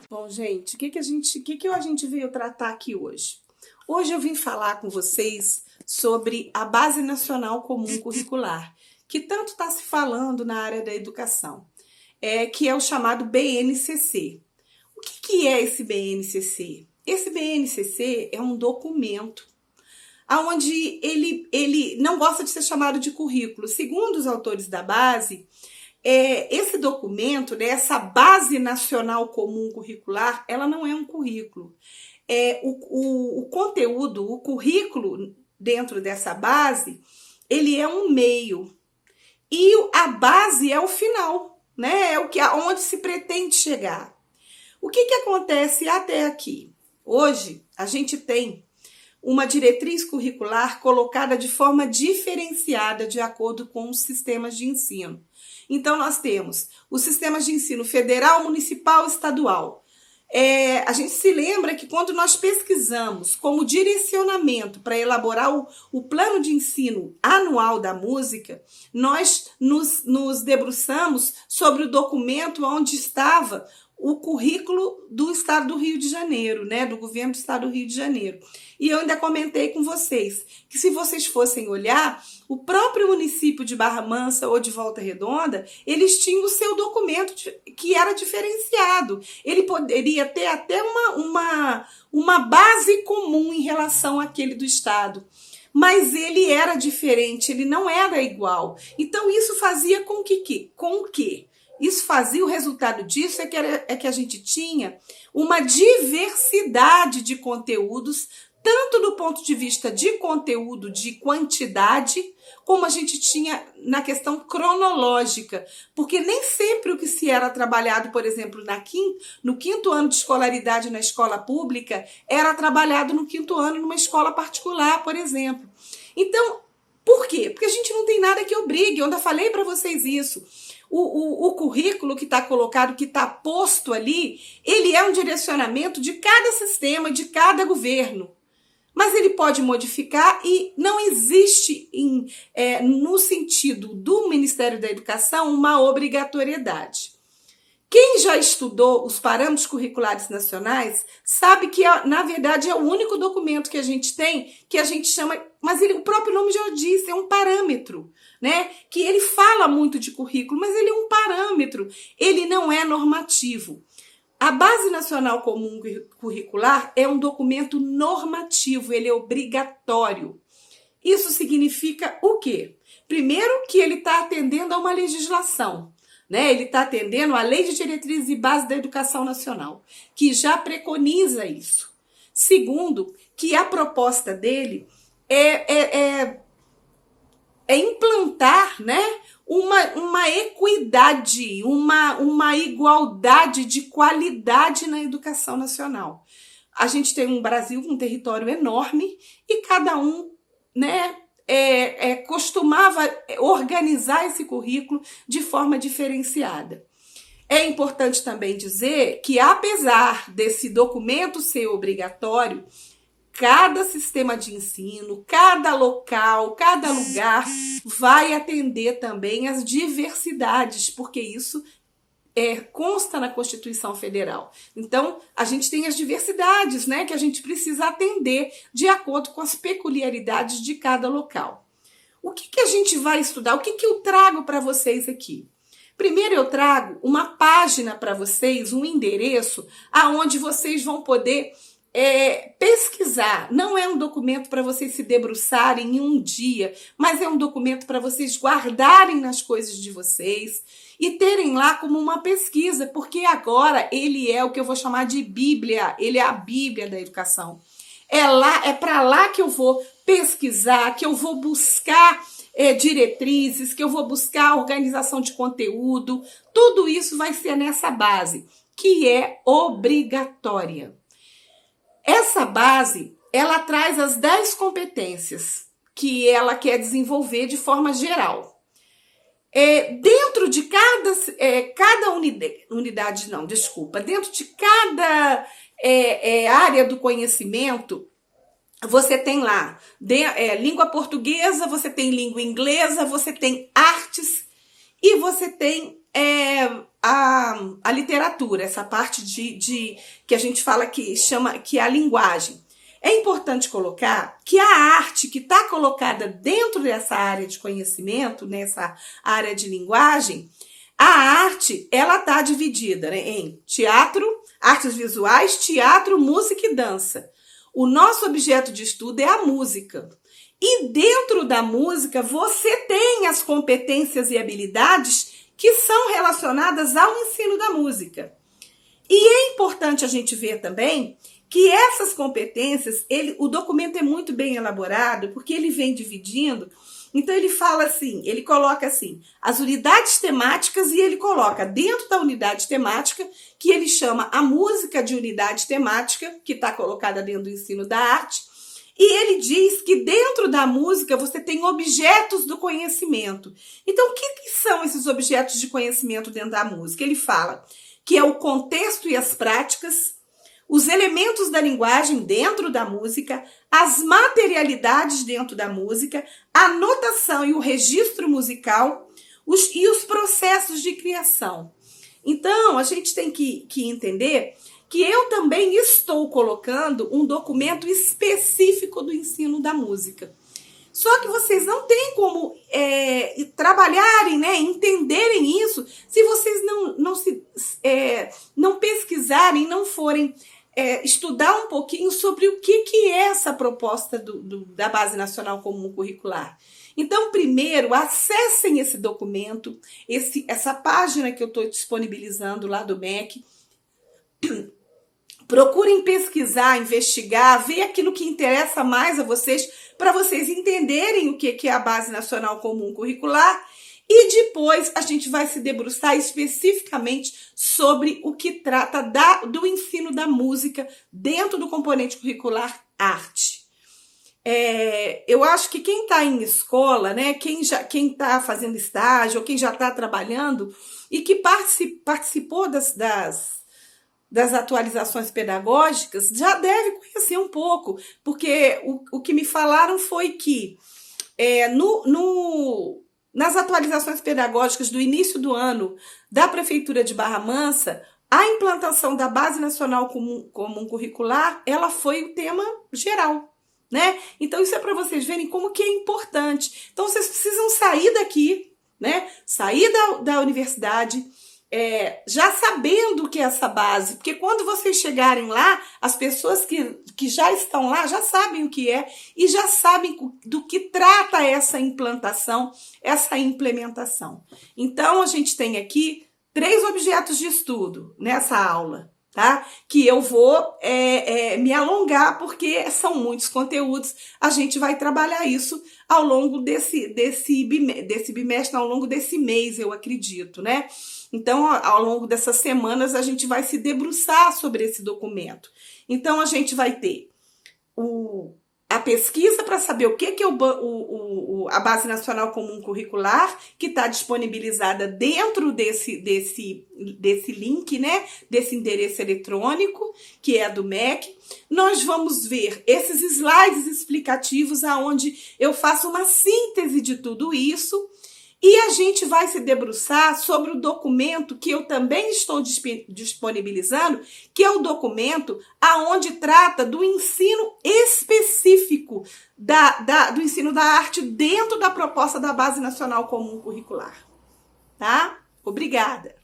Bom, gente, o que a gente veio tratar aqui hoje? Hoje eu vim falar com vocês sobre a Base Nacional Comum Curricular, que tanto está se falando na área da educação, que é o chamado BNCC. O que é esse BNCC? Esse BNCC é um documento onde ele não gosta de ser chamado de currículo. Segundo os autores da base, esse documento, né, essa Base Nacional Comum Curricular, ela não é um currículo. O conteúdo, o currículo dentro dessa base, ele é um meio. E a base é o final, né? Onde se pretende chegar. O que acontece até aqui? Hoje, a gente tem uma diretriz curricular colocada de forma diferenciada de acordo com os sistemas de ensino. Então, nós temos os sistemas de ensino federal, municipal e estadual. A gente se lembra que quando nós pesquisamos como direcionamento para elaborar o plano de ensino anual da música, nós nos debruçamos sobre o documento onde estava o currículo do Estado do Rio de Janeiro, né, do governo do Estado do Rio de Janeiro. E eu ainda comentei com vocês que se vocês fossem olhar, o próprio município de Barra Mansa ou de Volta Redonda, eles tinham o seu documento que era diferenciado. Ele poderia ter até uma base comum em relação àquele do Estado. Mas ele era diferente, ele não era igual. Então isso fazia com que isso fazia, o resultado disso é que a gente tinha uma diversidade de conteúdos, tanto do ponto de vista de conteúdo, de quantidade, como a gente tinha na questão cronológica. Porque nem sempre o que se era trabalhado, por exemplo, no quinto ano de escolaridade na escola pública, era trabalhado no quinto ano numa escola particular, por exemplo. Então, por quê? Porque a gente não tem nada que obrigue, eu ainda falei para vocês isso. O currículo que está colocado, que está posto ali, ele é um direcionamento de cada sistema, de cada governo. Mas ele pode modificar e não existe, no sentido do Ministério da Educação, uma obrigatoriedade. Quem já estudou os parâmetros curriculares nacionais sabe que, na verdade, é o único documento que a gente tem, que a gente chama, mas o próprio nome já diz, é um parâmetro, né? Que ele fala muito de currículo, mas ele é um parâmetro, ele não é normativo. A Base Nacional Comum Curricular é um documento normativo, ele é obrigatório. Isso significa o quê? Primeiro, que ele está atendendo a uma legislação. Ele está atendendo à Lei de Diretrizes e Bases da Educação Nacional, que já preconiza isso. Segundo, que a proposta dele é implantar, né, uma equidade, uma igualdade de qualidade na educação nacional. A gente tem um Brasil com um território enorme e cada um, né, costumava organizar esse currículo de forma diferenciada. É importante também dizer que, apesar desse documento ser obrigatório, cada sistema de ensino, cada local, cada lugar vai atender também às diversidades, porque isso consta na Constituição Federal. Então, a gente tem as diversidades, né, que a gente precisa atender de acordo com as peculiaridades de cada local. O que a gente vai estudar? O que eu trago para vocês aqui? Primeiro eu trago uma página para vocês, um endereço, aonde vocês vão poder pesquisar. Não é um documento para vocês se debruçarem em um dia, mas é um documento para vocês guardarem nas coisas de vocês e terem lá como uma pesquisa, porque agora ele é o que eu vou chamar de Bíblia, ele é a Bíblia da educação. É para lá que eu vou pesquisar, que eu vou buscar diretrizes, que eu vou buscar organização de conteúdo, tudo isso vai ser nessa base, que é obrigatória. Essa base, ela traz as 10 competências que ela quer desenvolver de forma geral. Dentro de dentro de cada área do conhecimento, você tem lá língua portuguesa, você tem língua inglesa, você tem artes e você tem a literatura, essa parte que a gente fala que é a linguagem. É importante colocar que a arte que está colocada dentro dessa área de conhecimento, nessa área de linguagem, a arte, ela está dividida, né, em teatro, artes visuais, teatro, música e dança. O nosso objeto de estudo é a música. E dentro da música, você tem as competências e habilidades que são relacionadas ao ensino da música. E é importante a gente ver também que essas competências, o documento é muito bem elaborado, porque ele vem dividindo. Então ele fala assim, ele coloca assim, as unidades temáticas, e ele coloca dentro da unidade temática, que ele chama a música de unidade temática, que está colocada dentro do ensino da arte, e ele diz que dentro da música você tem objetos do conhecimento. Então o que são esses objetos de conhecimento dentro da música? Ele fala que é o contexto e as práticas, os elementos da linguagem dentro da música, as materialidades dentro da música, a notação e o registro musical e os processos de criação. Então, a gente tem que entender que eu também estou colocando um documento específico do ensino da música. Só que vocês não têm como trabalharem, né, entenderem isso, se vocês não pesquisarem, não forem estudar um pouquinho sobre o que é essa proposta da Base Nacional Comum Curricular. Então, primeiro, acessem esse documento, essa página que eu estou disponibilizando lá do MEC. Procurem pesquisar, investigar, ver aquilo que interessa mais a vocês, para vocês entenderem o que é a Base Nacional Comum Curricular. E depois a gente vai se debruçar especificamente sobre o que trata do ensino da música dentro do componente curricular arte. Eu acho que quem está em escola, né, quem está fazendo estágio, ou quem já está trabalhando e que participou das atualizações pedagógicas, já deve conhecer um pouco, porque o que me falaram foi que nas atualizações pedagógicas do início do ano da Prefeitura de Barra Mansa, a implantação da Base Nacional Comum Curricular, ela foi o tema geral, né? Então isso é para vocês verem como que é importante. Então vocês precisam sair daqui, né? Sair da universidade, já sabendo o que é essa base, porque quando vocês chegarem lá, as pessoas que já estão lá já sabem o que é e já sabem do que trata essa implantação, essa implementação. Então, a gente tem aqui 3 objetos de estudo nessa aula, tá? Que eu vou me alongar, porque são muitos conteúdos, a gente vai trabalhar isso ao longo desse bimestre, ao longo desse mês, eu acredito, né? Então, ao longo dessas semanas, a gente vai se debruçar sobre esse documento. Então, a gente vai ter a pesquisa para saber o que é a Base Nacional Comum Curricular, que está disponibilizada dentro desse link, né? Desse endereço eletrônico, que é a do MEC. Nós vamos ver esses slides explicativos, aonde eu faço uma síntese de tudo isso. E a gente vai se debruçar sobre o documento que eu também estou disponibilizando, que é o documento aonde trata do ensino específico do ensino da arte dentro da proposta da Base Nacional Comum Curricular. Tá? Obrigada!